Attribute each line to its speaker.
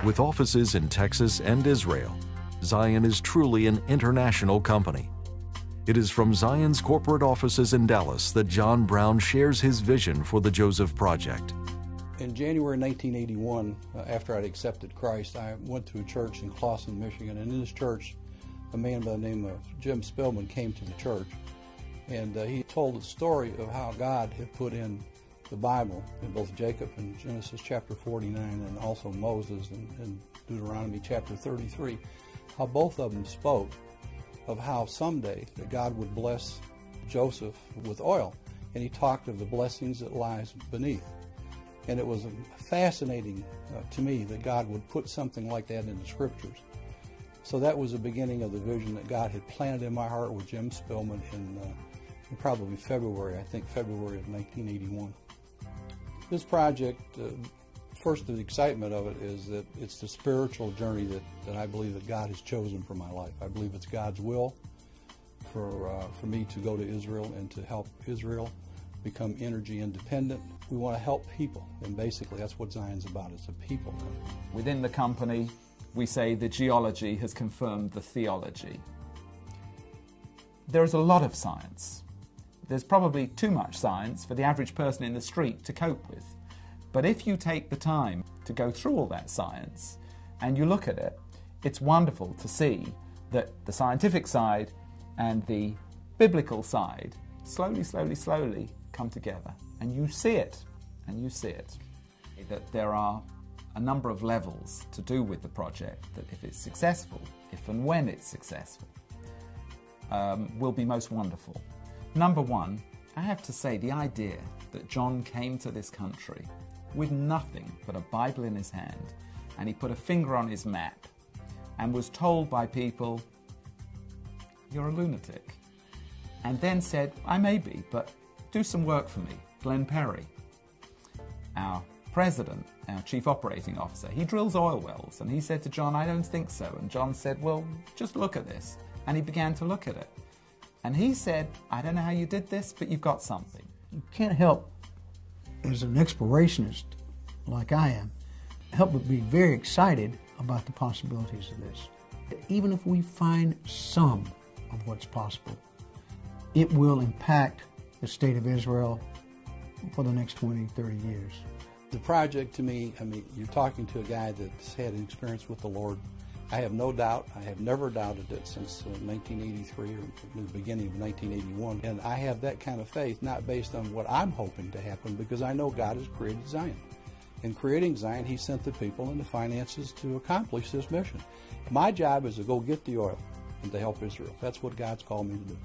Speaker 1: With offices in Texas and Israel, Zion is truly an international company. It is from Zion's corporate offices in Dallas that John Brown shares his vision for the Joseph Project.
Speaker 2: In January 1981, after I'd accepted Christ, I went to a church in Clawson, Michigan, and in this church, a man by the name of Jim Spillman came to the church, and he told the story of how God had put in the Bible, in both Jacob and Genesis chapter 49, and also Moses and Deuteronomy chapter 33, how both of them spoke of how someday that God would bless Joseph with oil, and he talked of the blessings that lies beneath. And it was fascinating to me that God would put something like that in the Scriptures. So that was the beginning of the vision that God had planted in my heart with Jim Spillman in probably February, I think February of 1981. This project, first the excitement of it is that it's the spiritual journey that I believe that God has chosen for my life. I believe it's God's will for me to go to Israel and to help Israel become energy independent. We want to help people, and basically that's what Zion's about. It's a people company.
Speaker 3: Within the company, we say the geology has confirmed the theology. There is a lot of science. There's probably too much science for the average person in the street to cope with. But if you take the time to go through all that science and you look at it, it's wonderful to see that the scientific side and the biblical side slowly come together. And you see it, that there are a number of levels to do with the project that if it's successful, if and when it's successful, will be most wonderful. Number one, I have to say the idea that John came to this country with nothing but a Bible in his hand, and he put a finger on his map and was told by people, "You're a lunatic," and then said, "I may be, but do some work for me." Glenn Perry, our president, our chief operating officer, he drills oil wells, and he said to John, "I don't think so." And John said, "Well, just look at this." And he began to look at it. And he said, "I don't know how you did this, but you've got something."
Speaker 4: You can't help, as an explorationist like I am, help but be very excited about the possibilities of this. Even if we find some of what's possible, it will impact the state of Israel for the next 20, 30 years.
Speaker 2: The project to me, I mean, you're talking to a guy that's had an experience with the Lord. I have no doubt, I have never doubted it since 1983 or the beginning of 1981. And I have that kind of faith, not based on what I'm hoping to happen, because I know God has created Zion. In creating Zion, He sent the people and the finances to accomplish this mission. My job is to go get the oil and to help Israel. That's what God's called me to do.